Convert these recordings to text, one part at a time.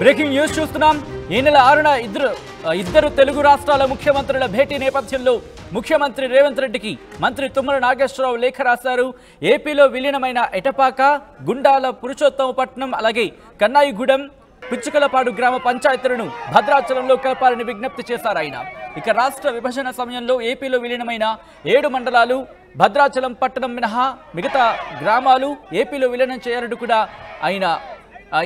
Breaking news చూస్తున్నాం. ఈ నెల 6న ఇద్దరు తెలుగు రాష్ట్రాల ముఖ్యమంత్రుల భేటీ నేపథ్యంలో ముఖ్యమంత్రి రేవంత్ రెడ్డికి మంత్రి తుమ్మల నాగేశ్వరరావు లేఖ రాశారు. ఏపీలో విలీనమైన ఎటపాక, గుండాల, పురుషోత్తమపట్నం, అలాగే కన్నాయిగూడెం, పిచ్చుకలపాడు గ్రామ పంచాయతీలను భద్రాచలంలో కలపాలని విజ్ఞప్తి చేశారు ఆయన. ఇక రాష్ట్ర విభజన సమయంలో ఏపీలో విలీనమైన 7 మండలాలు, భద్రాచలం పట్టణం మినహా మిగతా గ్రామాలు ఏపీలో విలీనం చేయాలని కూడా ఆయన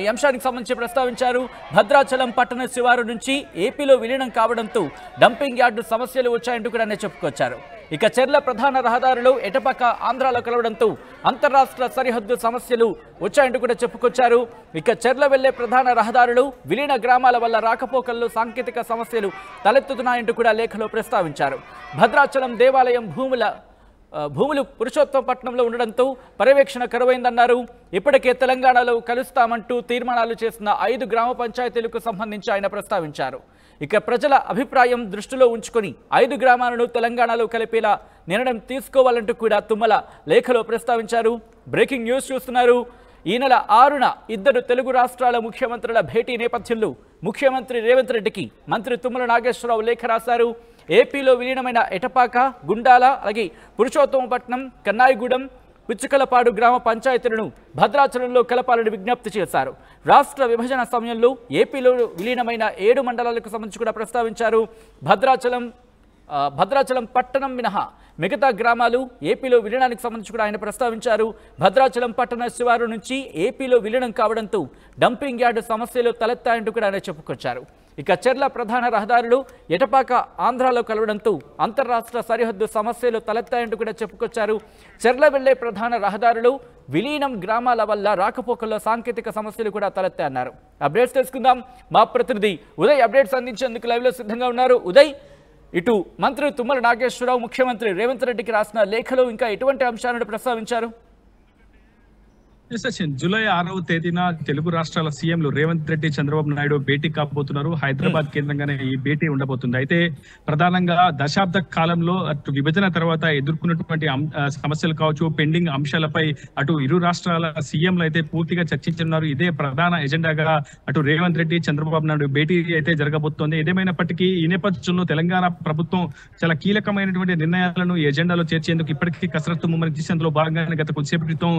ఈ అంశానికి సంబంధించి ప్రస్తావించారు. భద్రాచలం పట్టణ శివారు నుంచి ఏపీలో విలీనం కావడంతో డంపింగ్ యార్డు సమస్యలు వచ్చాయంటూ కూడా చెప్పుకొచ్చారు. ఇక చెర్ల ప్రధాన రహదారులు ఎటపక్క ఆంధ్రాలో కలవడంతో అంతర్రాష్ట్ర సరిహద్దు సమస్యలు వచ్చాయంటూ కూడా చెప్పుకొచ్చారు. ఇక చెర్ల వెళ్లే ప్రధాన రహదారులు విలీన గ్రామాల వల్ల రాకపోకల్లో సాంకేతిక సమస్యలు తలెత్తుతున్నాయంటూ కూడా లేఖలో ప్రస్తావించారు. భద్రాచలం దేవాలయం భూములు పురుషోత్తమపట్నంలో ఉండడంతో పర్యవేక్షణ కరువైందన్నారు. ఇప్పటికే తెలంగాణలో కలుస్తామంటూ తీర్మానాలు చేసిన 5 గ్రామ పంచాయతీలకు సంబంధించి ఆయన ప్రస్తావించారు. ఇక ప్రజల అభిప్రాయం దృష్టిలో ఉంచుకొని 5 గ్రామాలను తెలంగాణలో కలిపేలా నిర్ణయం తీసుకోవాలంటూ కూడా తుమ్మల లేఖలో ప్రస్తావించారు. బ్రేకింగ్ న్యూస్ చూస్తున్నారు. ఈ నెల 6న ఇద్దరు తెలుగు రాష్ట్రాల ముఖ్యమంత్రుల భేటీ నేపథ్యంలో ముఖ్యమంత్రి రేవంత్ రెడ్డికి మంత్రి తుమ్మల నాగేశ్వరరావు లేఖ రాశారు. ఏపీలో విలీనమైన ఎటపాక, గుండాల, అలాగే పురుషోత్తమపట్నం, కన్నాయిగూడెం, పిచ్చుకలపాడు గ్రామ పంచాయతీలను భద్రాచలంలో కలపాలని విజ్ఞప్తి చేశారు. రాష్ట్ర విభజన సమయంలో ఏపీలో విలీనమైన 7 మండలాలకు సంబంధించి కూడా ప్రస్తావించారు. భద్రాచలం పట్టణం మినహా మిగతా గ్రామాలు ఏపీలో విలీనానికి సంబంధించి కూడా ఆయన ప్రస్తావించారు. భద్రాచలం పట్టణ శివారు నుంచి ఏపీలో విలీనం కావడంతో డంపింగ్ యార్డు సమస్యలు తలెత్తాయంటూ కూడా ఆయన చెప్పుకొచ్చారు. ఇక చెర్ల ప్రధాన రహదారులు ఎటపాక ఆంధ్రాలో కలవడంతో అంతర్రాష్ట్ర సరిహద్దు సమస్యలు తలెత్తాయంటూ కూడా చెప్పుకొచ్చారు. చెర్ల వెళ్లే ప్రధాన రహదారులు విలీనం గ్రామాల వల్ల రాకపోకల్లో సాంకేతిక సమస్యలు కూడా తలెత్తాయన్నారు. అప్డేట్స్ తెలుసుకుందాం. మా ప్రతినిధి ఉదయ్ అప్డేట్స్ అందించేందుకు లైవ్లో సిద్ధంగా ఉన్నారు. ఉదయ్, ఇటు మంత్రి తుమ్మల నాగేశ్వరరావు ముఖ్యమంత్రి రేవంత్ రెడ్డికి రాసిన లేఖలో ఇంకా ఎటువంటి అంశాలను ప్రస్తావించారు? జూలై 6వ తేదీన తెలుగు రాష్ట్రాల సీఎంలు రేవంత్ రెడ్డి, చంద్రబాబు నాయుడు భేటీ కాబోతున్నారు. హైదరాబాద్ కేంద్రంగానే ఈ భేటీ ఉండబోతుంది. అయితే ప్రధానంగా దశాబ్ద కాలంలో అటు విభజన తర్వాత ఎదుర్కొన్నటువంటి సమస్యలు కావచ్చు, పెండింగ్ అంశాలపై అటు ఇరు రాష్ట్రాల సీఎంలు అయితే పూర్తిగా చర్చించున్నారు. ఇదే ప్రధాన ఎజెండాగా అటు రేవంత్ రెడ్డి, చంద్రబాబు నాయుడు భేటీ అయితే జరగబోతోంది. ఏదేమైనప్పటికీ ఈ నేపథ్యంలో తెలంగాణ ప్రభుత్వం చాలా కీలకమైనటువంటి నిర్ణయాలను ఈ ఎజెండాలో చేర్చేందుకు ఇప్పటికీ కసరత్తు ముమ్మరం చేసి అందులో భాగంగానే గత కొద్దిసేపు క్రితం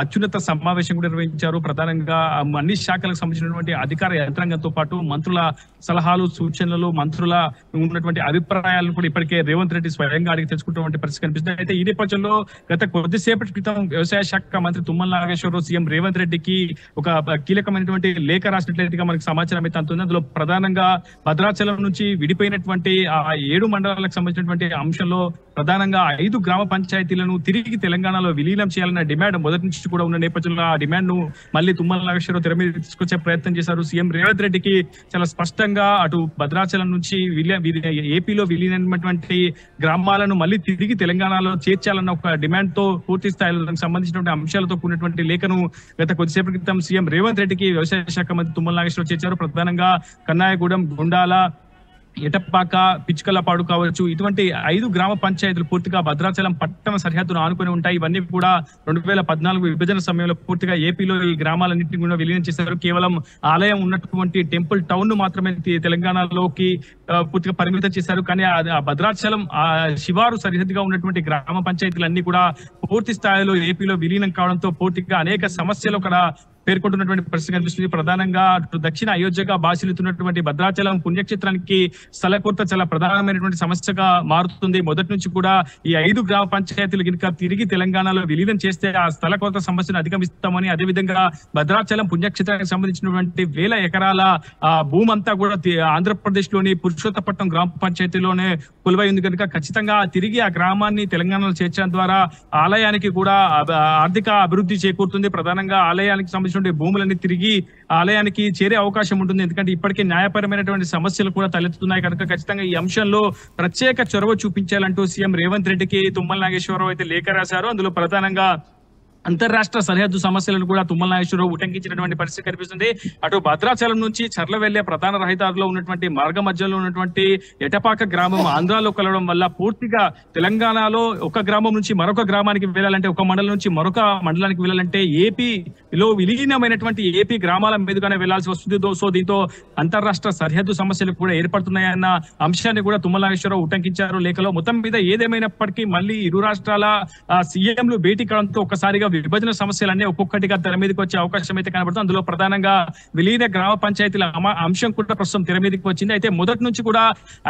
అత్యున్నత సమావేశం కూడా నిర్వహించారు. ప్రధానంగా అన్ని శాఖలకు సంబంధించినటువంటి అధికార యంత్రాంగంతో పాటు మంత్రుల సలహాలు, సూచనలు, మంత్రుల ఉన్నటువంటి అభిప్రాయాలను కూడా ఇప్పటికే రేవంత్ రెడ్డి స్వయంగా అడిగి తెలుసుకుంటున్నటువంటి పరిస్థితి కనిపిస్తుంది. అయితే ఈ నేపథ్యంలో గత కొద్దిసేపటి క్రితం వ్యవసాయ శాఖ మంత్రి తుమ్మల నాగేశ్వరరావు సీఎం రేవంత్ రెడ్డికి ఒక కీలకమైనటువంటి లేఖ రాసినట్లుగా మనకి సమాచారం అయితే అందుతుంది. అందులో ప్రధానంగా భద్రాచలం నుంచి విడిపోయినటువంటి ఆ 7 మండలాలకు సంబంధించినటువంటి అంశంలో ప్రధానంగా 5 గ్రామ పంచాయతీలను తిరిగి తెలంగాణలో విలీనం చేయాలన్న డిమాండ్ మొదటి నుంచి కూడా ఉన్న నేపథ్యంలో ఆ డిమాండ్ ను మళ్ళీ తుమ్మల నాగేశ్వరరావు తెర మీద తీసుకొచ్చే ప్రయత్నం చేశారు. సీఎం రేవంత్ రెడ్డికి చాలా స్పష్టంగా అటు భద్రాచలం నుంచి ఏపీలో విలీనమైనటువంటి గ్రామాలను మళ్ళీ తిరిగి తెలంగాణలో చేర్చాలన్న ఒక డిమాండ్ తో పూర్తి స్థాయిలో దానికి సంబంధించినటువంటి అంశాలతో కూడినటువంటి లేఖను గత కొద్దిసేపటి క్రితం సీఎం రేవంత్ రెడ్డికి వ్యవసాయ శాఖ మంత్రి తుమ్మల నాగేశ్వరరావు చేర్చారు. ప్రధానంగా కన్నాయగూడెం, గుండాల, ఎటపాక, పిచ్చుకలపాడు కావచ్చు, ఇటువంటి 5 గ్రామ పంచాయతీలు పూర్తిగా భద్రాచలం పట్టణ సరిహద్దును ఆనుకుని ఉంటాయి. ఇవన్నీ కూడా 2014 విభజన సమయంలో పూర్తిగా ఏపీలో ఈ గ్రామాలన్నింటినీ కూడా విలీనం చేశారు. కేవలం ఆలయం ఉన్నటువంటి టెంపుల్ టౌన్ ను మాత్రమే తెలంగాణలోకి పూర్తిగా పరిమితం చేశారు. కానీ ఆ భద్రాచలం ఆ శివారు సరిహద్దుగా ఉన్నటువంటి గ్రామ పంచాయతీలన్నీ కూడా పూర్తి స్థాయిలో ఏపీలో విలీనం కావడంతో పూర్తిగా అనేక సమస్యలు అక్కడ పేర్కొంటున్నటువంటి పరిస్థితి కనిపిస్తుంది. ప్రధానంగా దక్షిణ అయోధ్యగా భాషలుతున్నటువంటి భద్రాచలం పుణ్యక్షేత్రానికి స్థల కొరత చాలా ప్రధానమైనటువంటి సమస్యగా మారుతుంది. మొదటి నుంచి కూడా ఈ 5 గ్రామ పంచాయతీలు కనుక తిరిగి తెలంగాణలో విలీనం చేస్తే ఆ స్థల కొరత సమస్యను అధిగమిస్తామని, అదేవిధంగా భద్రాచలం పుణ్యక్షేత్రానికి సంబంధించినటువంటి 1000 ఎకరాల భూమి అంతా కూడా ఆంధ్రప్రదేశ్ లోని పురుషోత్తపట్నం గ్రామ పంచాయతీలోనే కొలువై ఉంది కనుక ఖచ్చితంగా తిరిగి ఆ గ్రామాన్ని తెలంగాణలో చేర్చడం ద్వారా ఆలయానికి కూడా ఆర్థిక అభివృద్ధి చేకూరుతుంది. ప్రధానంగా ఆలయానికి సంబంధించిన భూములన్నీ తిరిగి ఆలయానికి చేరే అవకాశం ఉంటుంది. ఎందుకంటే ఇప్పటికే న్యాయపరమైనటువంటి సమస్యలు కూడా తలెత్తుతున్నాయి కనుక ఖచ్చితంగా ఈ అంశంలో ప్రత్యేక చొరవ చూపించాలంటూ సీఎం రేవంత్ రెడ్డికి తుమ్మల నాగేశ్వరరావు అయితే లేఖ రాశారు. అందులో ప్రధానంగా అంతర్రాష్ట్ర సరిహద్దు సమస్యలను కూడా తుమ్మల నాగేశ్వరరావు ఉటంకించినటువంటి పరిస్థితి కనిపిస్తుంది. అటు భద్రాచలం నుంచి చర్ల వెళ్లే ప్రధాన రహదారిలో ఉన్నటువంటి మార్గ మధ్యలో ఉన్నటువంటి ఎటపాక గ్రామం ఆంధ్రాలో కలవడం వల్ల పూర్తిగా తెలంగాణలో ఒక గ్రామం నుంచి మరొక గ్రామానికి వెళ్ళాలంటే, ఒక మండలం నుంచి మరొక మండలానికి వెళ్ళాలంటే ఏపీలో విలీనమైనటువంటి ఏపీ గ్రామాల మీదుగానే వెళ్లాల్సి వస్తుంది. సో దీంతో అంతర్రాష్ట్ర సరిహద్దు సమస్యలు కూడా ఏర్పడుతున్నాయన్న అంశాన్ని కూడా తుమ్మల నాగేశ్వరరావు ఉటంకించారు లేఖలో. మొత్తం మీద ఏదేమైనప్పటికీ మళ్ళీ ఇరు రాష్ట్రాల సీఎంలు భేటీ కావడంతో ఒక్కసారిగా విభజన సమస్యలన్నీ ఒక్కొక్కటిగా తెర మీదకి వచ్చే అవకాశం అయితే కనబడుతుంది. అందులో ప్రధానంగా విలీన గ్రామ పంచాయతీల అంశం కూడా ప్రస్తుతం తెర మీదకి వచ్చింది. అయితే మొదటి నుంచి కూడా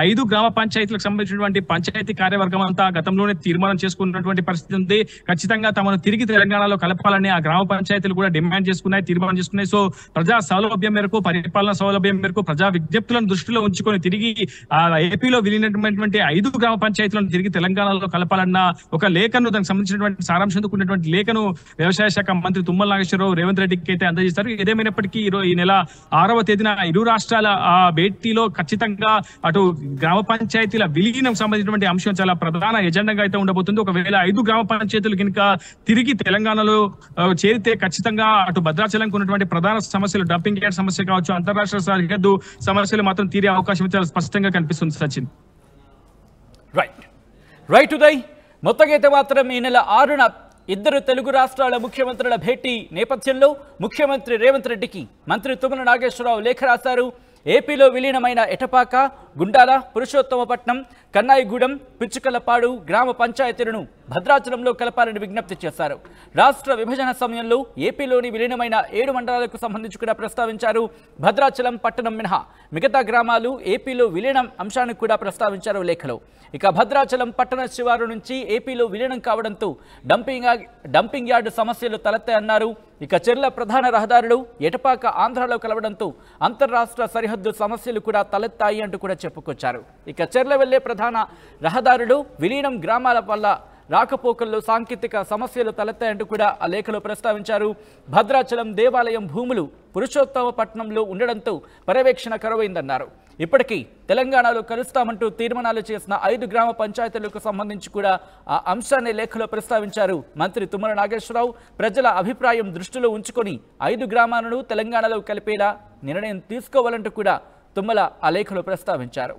5 గ్రామ పంచాయతీలకు సంబంధించినటువంటి పంచాయతీ కార్యవర్గం అంతా గతంలోనే తీర్మానం చేసుకున్నటువంటి పరిస్థితి ఉంది. ఖచ్చితంగా తమను తిరిగి తెలంగాణలో కలపాలని ఆ గ్రామ పంచాయతీలు కూడా డిమాండ్ చేసుకున్నాయి, తీర్మానం చేసుకున్నాయి. సో ప్రజా సౌలభ్యం మేరకు, పరిపాలన సౌలభ్యం మేరకు ప్రజా విజ్ఞప్తులను దృష్టిలో ఉంచుకొని తిరిగి ఆ ఏపీలో విలీనమైనటువంటి 5 గ్రామ పంచాయతీలను తిరిగి తెలంగాణలో కలపాలన్న ఒక లేఖను, దానికి సంబంధించినటువంటి సారాంశంతో కూడినటువంటి లేఖను వ్యవసాయ శాఖ మంత్రి తుమ్మల నాగేశ్వరరావు రేవంత్ రెడ్డికి అయితే అందజేస్తారు. ఏదేమైనప్పటికీ ఈ నెల 6వ తేదీన ఇరు రాష్ట్రాల ఆ భేటీలో ఖచ్చితంగా అటు గ్రామ పంచాయతీల విలీనం సంబంధించినటువంటి అంశం చాలా ప్రధాన ఎజెండాగా అయితే ఉండబోతుంది. ఒకవేళ 5 గ్రామ పంచాయతీలు కనుక తిరిగి తెలంగాణలో చేరితే ఖచ్చితంగా అటు భద్రాచలంకు ఉన్నటువంటి ప్రధాన సమస్యలు, డంపింగ్ యార్డ్ సమస్య కావచ్చు, అంతర్రాష్ట్ర సరిహద్దు సమస్యలు మాత్రం తీరే అవకాశం చాలా స్పష్టంగా కనిపిస్తుంది. సచిన్ రైట్ ఉదయ్, మొత్తంగా అయితే మాత్రం ఈ నెల 6న ఇద్దరు తెలుగు రాష్ట్రాల ముఖ్యమంత్రుల భేటీ నేపథ్యంలో ముఖ్యమంత్రి రేవంత్ రెడ్డికి మంత్రి తుమ్మల నాగేశ్వరరావు లేఖ రాశారు. ఏపీలో విలీనమైన ఎటపాక, గుండాల, పురుషోత్తమపట్నం, కన్నాయిగూడెం, పిచ్చుకలపాడు గ్రామ పంచాయతీలను భద్రాచలంలో కలపాలని విజ్ఞప్తి చేశారు. రాష్ట్ర విభజన సమయంలో ఏపీలోని విలీనమైన 7 మండలాలకు సంబంధించి కూడా ప్రస్తావించారు. భద్రాచలం పట్టణం మినహా మిగతా గ్రామాలు ఏపీలో విలీనం అంశాన్ని కూడా ప్రస్తావించారు లేఖలో. ఇక భద్రాచలం పట్టణ శివారు నుంచి ఏపీలో విలీనం కావడంతో డంపింగ్ యార్డు సమస్యలు తలెత్తాయన్నారు. ఇక చెర్ల ప్రధాన రహదారులు ఎటపాక ఆంధ్రాలో కలవడంతో అంతర్రాష్ట్ర సరిహద్దు సమస్యలు కూడా తలెత్తాయి అంటూ కూడా చెప్పుకొచ్చారు. ఇక చెర్ల వెళ్లే ప్రధాన రహదారులు విలీనం గ్రామాల వల్ల రాకపోకల్లో సాంకేతిక సమస్యలు తలెత్తాయంటూ కూడా ఆ లేఖలో ప్రస్తావించారు. భద్రాచలం దేవాలయం భూములు పురుషోత్తమపట్నంలో ఉండడంతో పర్యవేక్షణ కరువైందన్నారు. ఇప్పటికీ తెలంగాణలో కలుస్తామంటూ తీర్మానాలు చేసిన 5 గ్రామ పంచాయతీలకు సంబంధించి కూడా ఆ అంశాన్ని లేఖలో ప్రస్తావించారు మంత్రి తుమ్మల నాగేశ్వరరావు. ప్రజల అభిప్రాయం దృష్టిలో ఉంచుకొని 5 గ్రామాలను తెలంగాణలో కలిపేలా నిర్ణయం తీసుకోవాలంటూ కూడా తుమ్మల ఆ లేఖలో ప్రస్తావించారు.